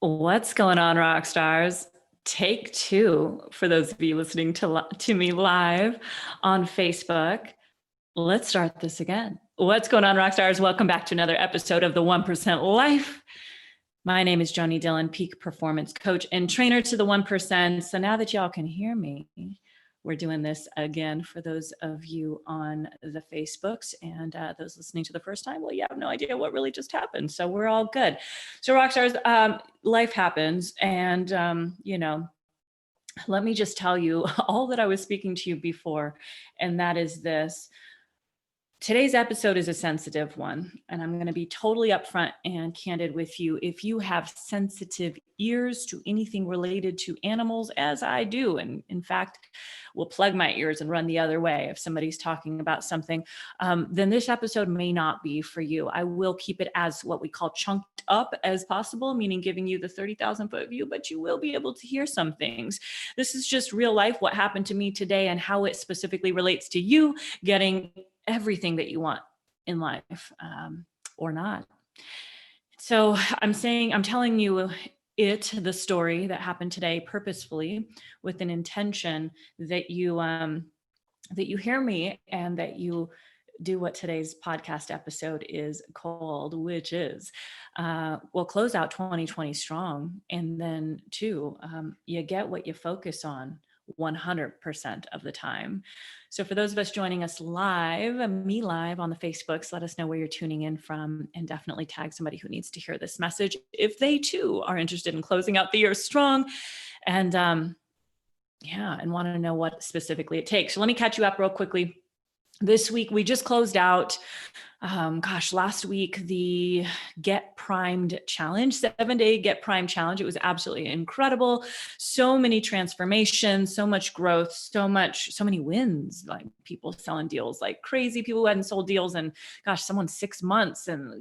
What's going on, rock stars? Take two for those of you listening to me live on Facebook. Let's start this again. What's going on, rock stars? Welcome back to another episode of the 1% Life. My name is JoanieDhillon, peak performance coach and trainer to the 1%. So now that y'all can hear me, we're doing this again for those of you on the Facebooks and those listening to the first time. Well, you have no idea what really just happened. So we're all good. So rock stars, life happens. And, let me just tell you all that I was speaking to you before. And that is this. Today's episode is a sensitive one, and I'm going to be totally upfront and candid with you. If you have sensitive ears to anything related to animals, as I do, and in fact, will plug my ears and run the other way if somebody's talking about something, then this episode may not be for you. I will keep it as what we call chunked up as possible, meaning giving you the 30,000 foot view, but you will be able to hear some things. This is just real life, what happened to me today and how it specifically relates to you getting everything that you want in life, or not. So I'm telling you the story that happened today purposefully with an intention that you hear me and that you do what today's podcast episode is called, which is we'll close out 2020 strong. And then two, you get what you focus on 100% of the time. So for those of us joining us live, me live on the Facebooks, let us know where you're tuning in from and definitely tag somebody who needs to hear this message if they too are interested in closing out the year strong and and want to know what specifically it takes. So let me catch you up real quickly. This week, we just closed out, last week, the Get Primed Challenge, 7-day Get Primed Challenge. It was absolutely incredible. So many transformations, so much growth, so many wins, like people selling deals like crazy, people who hadn't sold deals in, someone 6 months and,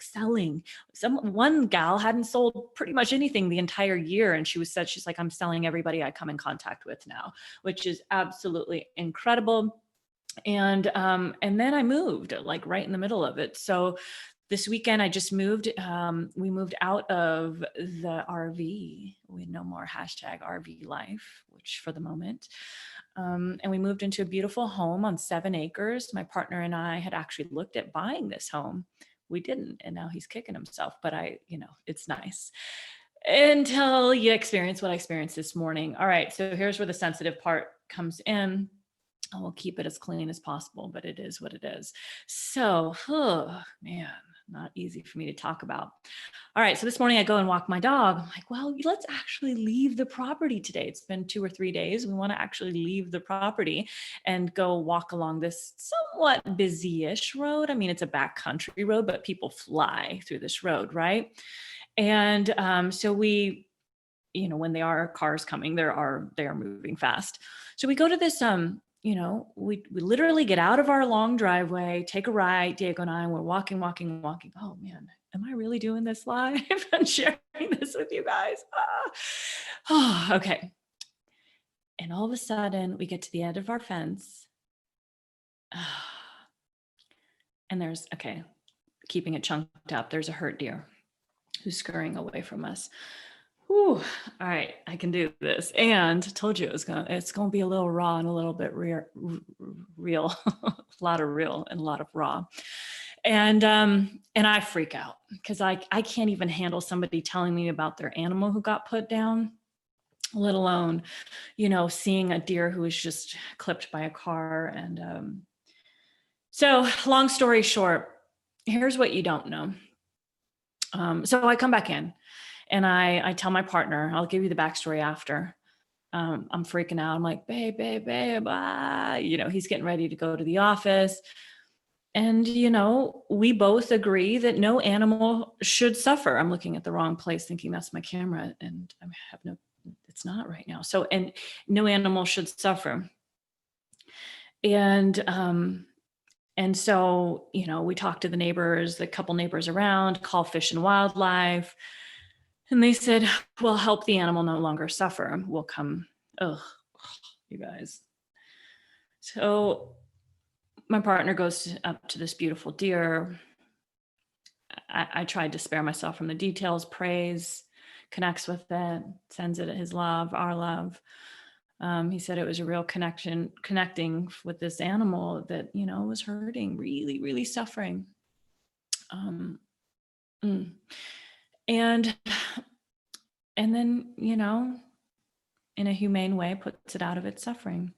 selling. One gal hadn't sold pretty much anything the entire year. And she's like, I'm selling everybody I come in contact with now, which is absolutely incredible. And then I moved like right in the middle of it. So this weekend I just moved, we moved out of the RV. We had no more #RV life, which for the moment. And we moved into a beautiful home on 7 acres. My partner and I had actually looked at buying this home. We didn't, and now he's kicking himself, but it's nice. Until you experience what I experienced this morning. All right, so here's where the sensitive part comes in. I will keep it as clean as possible, but it is what it is. So, man, not easy for me to talk about. All right, so this morning I go and walk my dog. I'm like, well, let's actually leave the property today. It's been 2 or 3 days. We want to actually leave the property and go walk along this somewhat busy-ish road. I mean, it's a backcountry road, but people fly through this road, right? And so we, when there are cars coming, they are moving fast. So we go to this, we literally get out of our long driveway, take a right, Diego and I, and we're walking. Oh man, am I really doing this live and sharing this with you guys? Okay. And all of a sudden we get to the end of our fence. And there's, keeping it chunked up, there's a hurt deer who's scurrying away from us. Whew. All right, I can do this. And told you it's gonna be a little raw and a little bit real, a lot of real and a lot of raw. And I freak out because I can't even handle somebody telling me about their animal who got put down, let alone, seeing a deer who was just clipped by a car. And so long story short, here's what you don't know. So I come back in. And I tell my partner, I'll give you the backstory after. I'm freaking out. I'm like, babe, he's getting ready to go to the office. And, we both agree that no animal should suffer. I'm looking at the wrong place thinking that's my camera. And it's not right now. So, and no animal should suffer. And so, we talk to the neighbors, the couple neighbors around, call Fish and Wildlife. And they said, well, help the animal no longer suffer. We'll come. You guys. So my partner goes up to this beautiful deer. I tried to spare myself from the details, prays. connects with it, sends it his love, our love. He said it was a real connecting with this animal that, was hurting, really, really suffering. And then, in a humane way, puts it out of its suffering.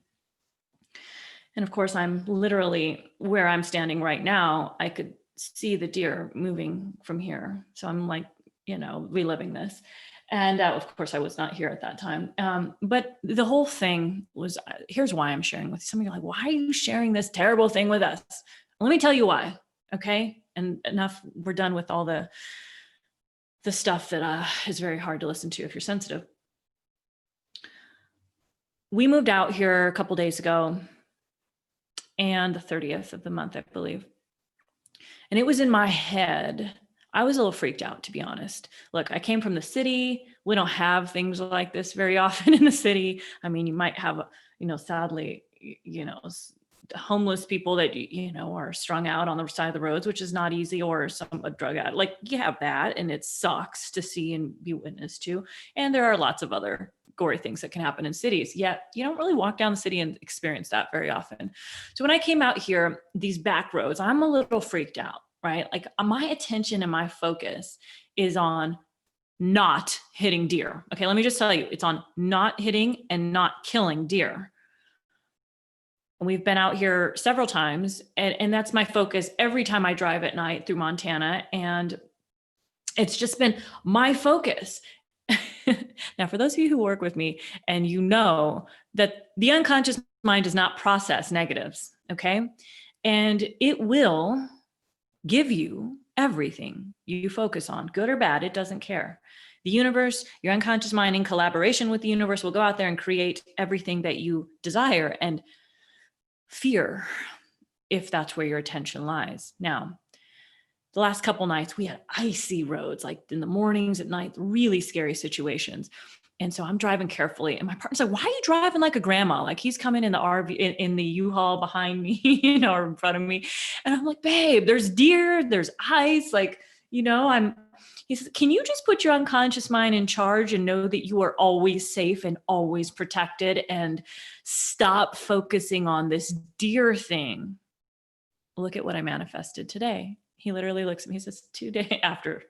And of course, I'm literally where I'm standing right now. I could see the deer moving from here. So I'm like, reliving this. And of course, I was not here at that time. But the whole thing was, here's why I'm sharing with you. Some of you are like, why are you sharing this terrible thing with us? Let me tell you why. Okay. And enough, we're done with all the stuff that is very hard to listen to if you're sensitive. We moved out here a couple days ago, and the 30th of the month, I believe. And it was in my head. I was a little freaked out, to be honest. Look, I came from the city. We don't have things like this very often in the city. I mean, you might have, sadly, homeless people that, are strung out on the side of the roads, which is not easy, or a drug addict. Like, you have that, and it sucks to see and be witness to. And there are lots of other gory things that can happen in cities, yet you don't really walk down the city and experience that very often. So when I came out here, these back roads, I'm a little freaked out, right? Like, my attention and my focus is on not hitting deer. Okay, let me just tell you, it's on not hitting and not killing deer. And we've been out here several times, and that's my focus every time I drive at night through Montana. And it's just been my focus. Now, for those of you who work with me, and you know that the unconscious mind does not process negatives, okay? And it will give you everything you focus on, good or bad, it doesn't care. The universe, your unconscious mind, in collaboration with the universe, will go out there and create everything that you desire and fear, if that's where your attention lies. Now, the last couple nights, we had icy roads, like in the mornings, at night, really scary situations. And so I'm driving carefully, and my partner's like, why are you driving like a grandma? Like, he's coming in the RV, in the U-Haul behind me, or in front of me. And I'm like, babe, there's deer, there's ice. Like, he says, can you just put your unconscious mind in charge and know that you are always safe and always protected, and stop focusing on this deer thing? Look at what I manifested today. He literally looks at me, he says, 2 days after,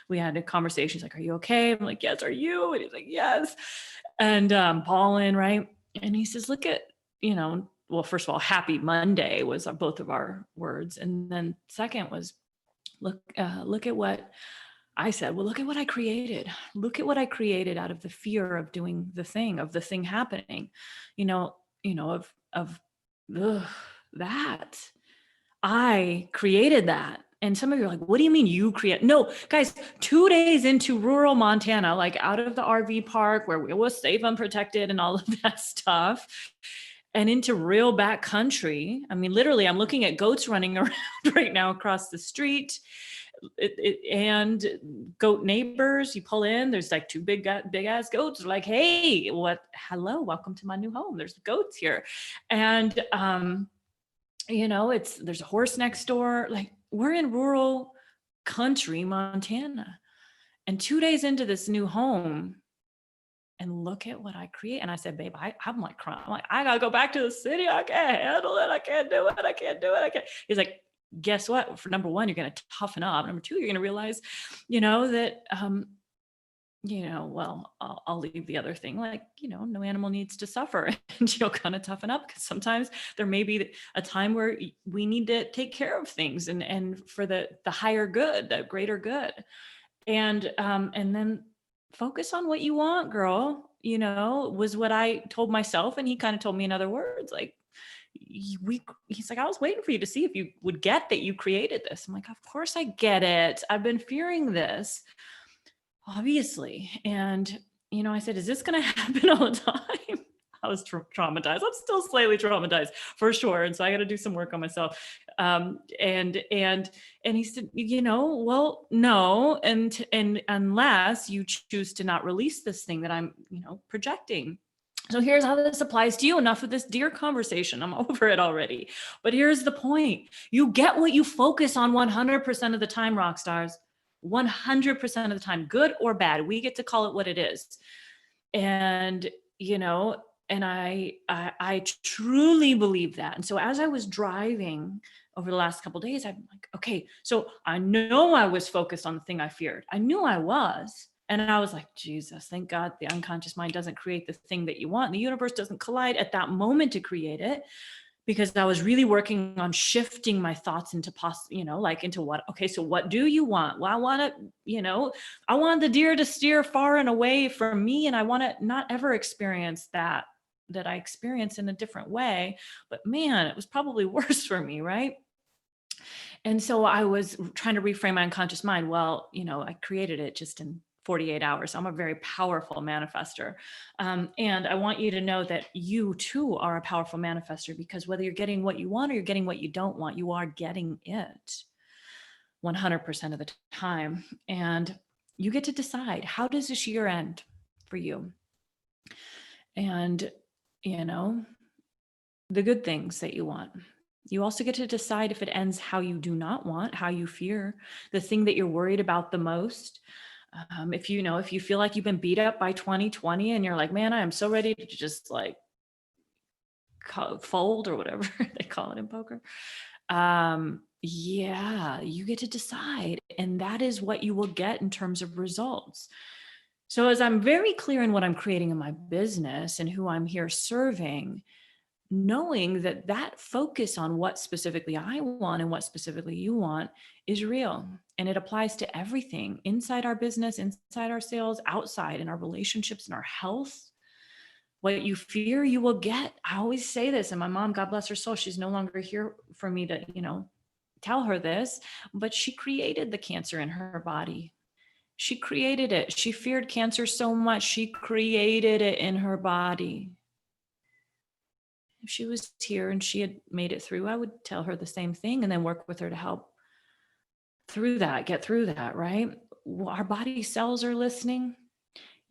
we had a conversation. He's like, are you okay? I'm like, yes, are you? And he's like, yes. And bawling, right? And he says, look at, well, first of all, happy Monday was both of our words. And then second was, look at what I said. Well, look at what I created. Look at what I created out of the fear of doing the thing, of the thing happening, of that. I created that. And some of you are like, what do you mean you create? No, guys, 2 days into rural Montana, like out of the RV park where we were safe and protected and all of that stuff, and into real backcountry. I mean, literally, I'm looking at goats running around right now across the street. And goat neighbors, you pull in, there's like 2 big ass goats. They're like, hey, hello, welcome to my new home. There's goats here. And, there's a horse next door. Like, we're in rural country, Montana. And 2 days into this new home, and look at what I create. And I said, babe, I'm like crying. I'm like, I gotta go back to the city. I can't handle it. I can't do it. He's like, guess what? For number one, you're going to toughen up. Number two, you're going to realize, that, well, I'll leave the other thing. Like, no animal needs to suffer, and you'll kind of toughen up, because sometimes there may be a time where we need to take care of things and for the higher good, the greater good. And then focus on what you want, girl, was what I told myself. And he kind of told me in other words, like, he's like, I was waiting for you to see if you would get that you created this. I'm like, of course I get it. I've been fearing this, obviously. And, I said, is this going to happen all the time? I was traumatized. I'm still slightly traumatized, for sure. And so I got to do some work on myself. And he said, well, no. And unless you choose to not release this thing that I'm, projecting. So here's how this applies to you. Enough of this deer conversation. I'm over it already. But here's the point. You get what you focus on 100% of the time, rock stars. 100% of the time, good or bad. We get to call it what it is. And, and I truly believe that. And so as I was driving over the last couple of days, I'm like, okay, so I know I was focused on the thing I feared. I knew I was. And I was like, Jesus, thank God the unconscious mind doesn't create the thing that you want. The universe doesn't collide at that moment to create it, because I was really working on shifting my thoughts into into what, okay, so what do you want? Well, I want the deer to steer far and away from me. And I want to not ever experience that I experience in a different way. But man, it was probably worse for me, right? And so I was trying to reframe my unconscious mind. Well, I created it just in 48 hours. I'm a very powerful manifester. And I want you to know that you too are a powerful manifester, because whether you're getting what you want or you're getting what you don't want, you are getting it 100% of the time. And you get to decide, how does this year end for you? And, the good things that you want. You also get to decide if it ends how you do not want, how you fear, the thing that you're worried about the most. If you feel like you've been beat up by 2020 and you're like, man, I am so ready to just like fold, or whatever they call it in poker. Yeah, you get to decide. And that is what you will get in terms of results. So as I'm very clear in what I'm creating in my business and who I'm here serving, knowing that focus on what specifically I want and what specifically you want is real. And it applies to everything inside our business, inside our sales, outside in our relationships, in our health. What you fear, you will get. I always say this, and my mom, God bless her soul, she's no longer here for me to, tell her this, but she created the cancer in her body. She created it. She feared cancer so much, she created it in her body. If she was here and she had made it through, I would tell her the same thing and then work with her to help get through that, right? Our body cells are listening.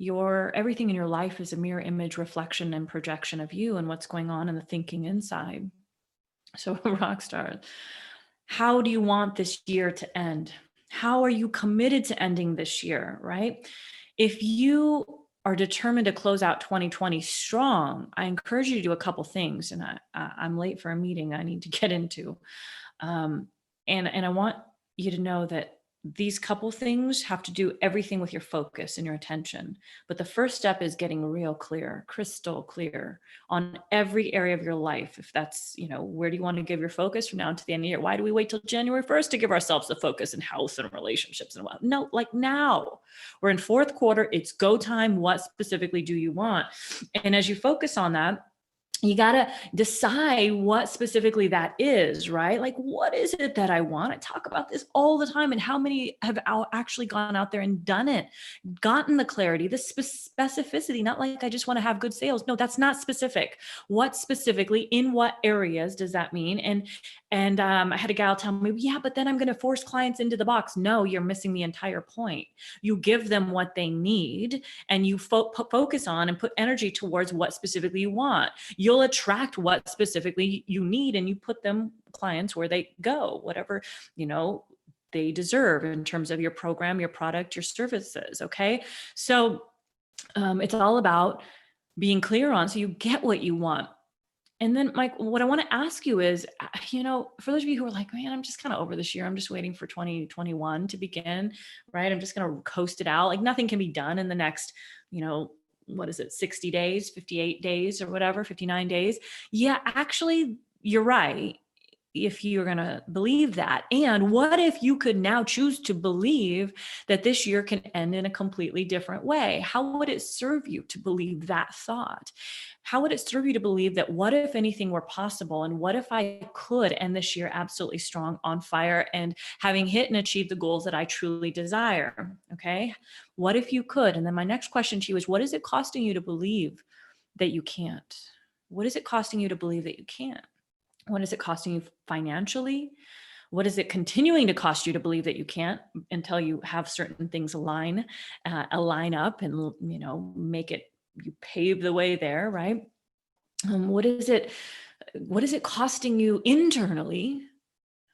Everything in your life is a mirror image, reflection, and projection of you and what's going on in the thinking inside. So rock stars, how do you want this year to end? How are you committed to ending this year, right? If you are determined to close out 2020 strong, I encourage you to do a couple things. And I'm late for a meeting I need to get into. And I want you to know that these couple things have to do everything with your focus and your attention. But the first step is getting real clear, crystal clear on every area of your life. If that's, where do you want to give your focus from now until the end of the year? Why do we wait till January 1st to give ourselves the focus in health and relationships and what? No, like now. We're in fourth quarter. It's go time. What specifically do you want? And as you focus on that, you got to decide what specifically that is, right? Like, what is it that I want? I talk about this all the time. And how many have actually gone out there and done it, gotten the clarity, the specificity, not like I just want to have good sales. No, that's not specific. What specifically, in what areas does that mean? And I had a gal tell me, yeah, but then I'm going to force clients into the box. No, you're missing the entire point. You give them what they need and you focus on and put energy towards what specifically you want. You'll attract what specifically you need, and you put them clients where they go, whatever, they deserve in terms of your program, your product, your services. Okay. So it's all about being clear on, so you get what you want. And then, Mike, what I want to ask you is, for those of you who are like, man, I'm just kind of over this year. I'm just waiting for 2021 to begin, right? I'm just going to coast it out. Like nothing can be done in the next, what is it, 60 days, 58 days or whatever, 59 days. Yeah, actually, you're right. If you're going to believe that. And what if you could now choose to believe that this year can end in a completely different way? How would it serve you to believe that thought? How would it serve you to believe that what if anything were possible? And what if I could end this year absolutely strong, on fire, and having hit and achieved the goals that I truly desire? Okay. What if you could? And then my next question to you is, what is it costing you to believe that you can't? What is it costing you to believe that you can't? What is it costing you financially? What is it continuing to cost you to believe that you can't until you have certain things align up and, make it, you pave the way there, right? What is it costing you internally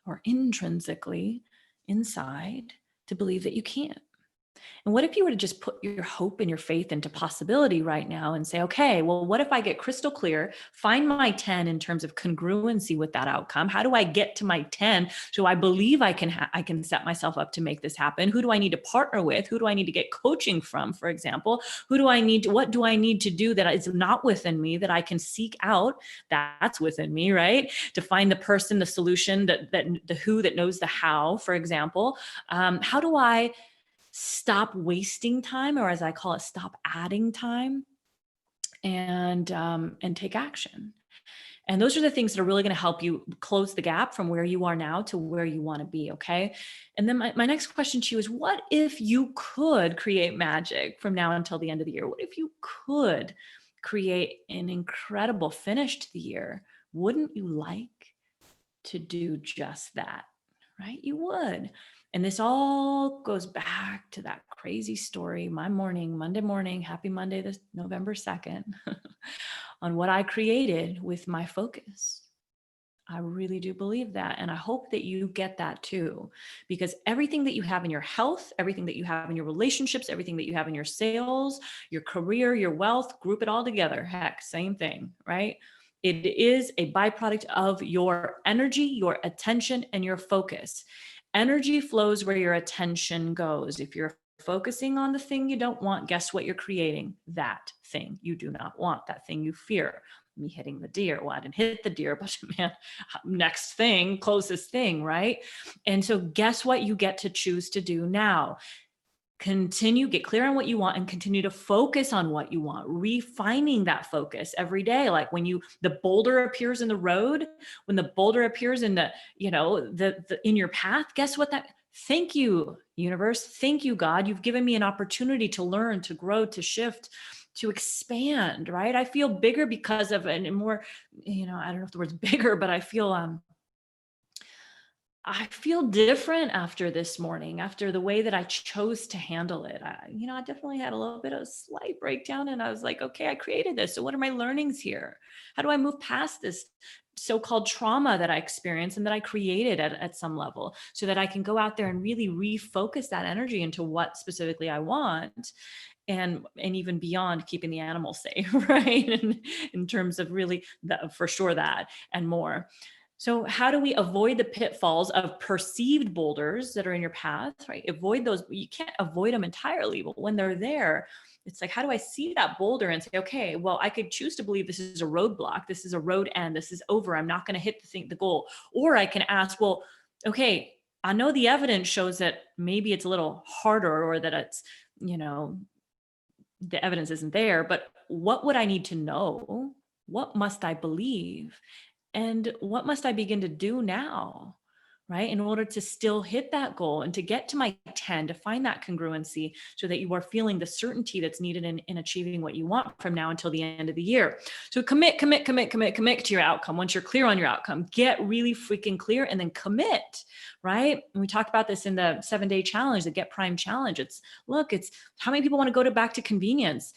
or intrinsically inside to believe that you can't? And what if you were to just put your hope and your faith into possibility right now and say, okay, well, what if I get crystal clear, find my 10 in terms of congruency with that outcome? How do I get to my 10? So I believe I can set myself up to make this happen. Who do I need to partner with? Who do I need to get coaching from, for example? What do I need to do that is not within me that I can seek out that's within me, right? To find the person, the solution, the who that knows the how, for example. How do I stop wasting time, or as I call it, stop adding time, and take action? And those are the things that are really going to help you close the gap from where you are now to where you want to be. Okay. And then my next question to you is, what if you could create magic from now until the end of the year? What if you could create an incredible finish to the year? Wouldn't you like to do just that? Right? You would. And this all goes back to that crazy story, Monday morning, happy Monday, this November 2nd, on what I created with my focus. I really do believe that. And I hope that you get that too, because everything that you have in your health, everything that you have in your relationships, everything that you have in your sales, your career, your wealth, group it all together. Heck, same thing, right? It is a byproduct of your energy, your attention, and your focus. Energy flows where your attention goes. If you're focusing on the thing you don't want, guess what you're creating? That thing you do not want, that thing you fear. Me hitting the deer. Well, I didn't hit the deer, but man, next thing, closest thing, right? And so guess what you get to choose to do now? Get clear on what you want and continue to focus on what you want, refining that focus every day. Like when the boulder appears in the road, when the boulder appears in in your path, guess what thank you, universe. Thank you, God. You've given me an opportunity to learn, to grow, to shift, to expand, right? I feel bigger because of, and more, I don't know if the word's bigger, but I feel different after this morning, after the way that I chose to handle it. I definitely had a little bit of a slight breakdown, and I was like, okay, I created this. So what are my learnings here? How do I move past this so-called trauma that I experienced and that I created at some level, so that I can go out there and really refocus that energy into what specifically I want, and even beyond keeping the animals safe, right? And in terms of really for sure that and more. So how do we avoid the pitfalls of perceived boulders that are in your path, right? Avoid those. You can't avoid them entirely, but when they're there, it's like, how do I see that boulder and say, okay, well, I could choose to believe this is a roadblock. This is a road end. This is over. I'm not going to hit the goal. Or I can ask, well, okay, I know the evidence shows that maybe it's a little harder, or that it's, the evidence isn't there, but what would I need to know? What must I believe? And what must I begin to do now, right? In order to still hit that goal and to get to my 10, to find that congruency, so that you are feeling the certainty that's needed in achieving what you want from now until the end of the year. So commit to your outcome. Once you're clear on your outcome, get really freaking clear and then commit, right? And we talked about this in the 7-day challenge, the Get Prime challenge. It's how many people want to go back to convenience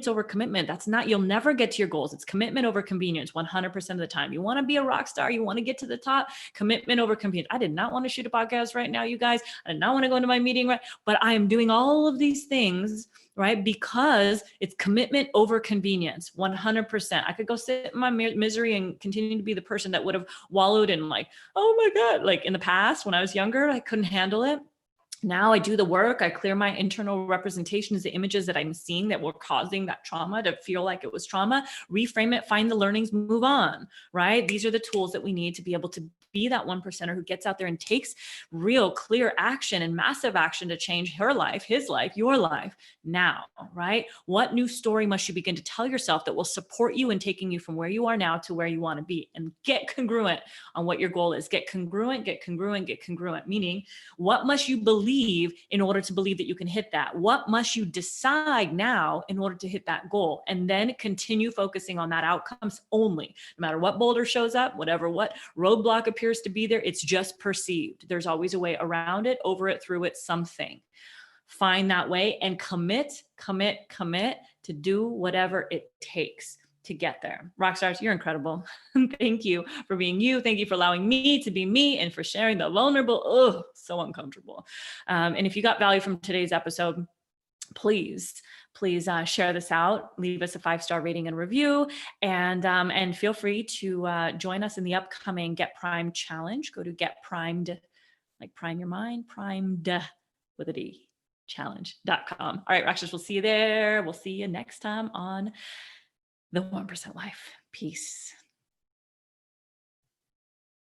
over commitment. You'll never get to your goals. It's commitment over convenience 100% of the time. You want to be a rock star, you want to get to the top, commitment over convenience. I did not want to shoot a podcast right now, you guys. I did not want to go into my meeting, right? But I am doing all of these things, right? Because it's commitment over convenience 100%. I could go sit in my misery and continue to be the person that would have wallowed in like, oh my God, like in the past when I was younger, I couldn't handle it. Now I do the work. I clear my internal representations, the images that I'm seeing that were causing that trauma to feel like it was trauma, reframe it, find the learnings, move on, right? These are the tools that we need to be able to be that 1%er who gets out there and takes real clear action and massive action to change her life, his life, your life now, right? What new story must you begin to tell yourself that will support you in taking you from where you are now to where you want to be? And get congruent on what your goal is. Get congruent, meaning what must you believe in order to believe that you can hit that? What must you decide now in order to hit that goal? And then continue focusing on that outcomes only. No matter what boulder shows up, what roadblock appears to be there, it's just perceived. There's always a way around it, over it, through it, something. Find that way and commit to do whatever it takes to get there. Rock stars, you're incredible. Thank you for being you. Thank you for allowing me to be me and for sharing the vulnerable. Oh, so uncomfortable. And if you got value from today's episode, please share this out, leave us a 5-star rating and review, and feel free to join us in the upcoming Get Primed challenge. Go to Get Primed, like prime your mind, primed with a D, challenge.com. All right, Rockstars, we'll see you there. We'll see you next time on the 1% Life. Peace.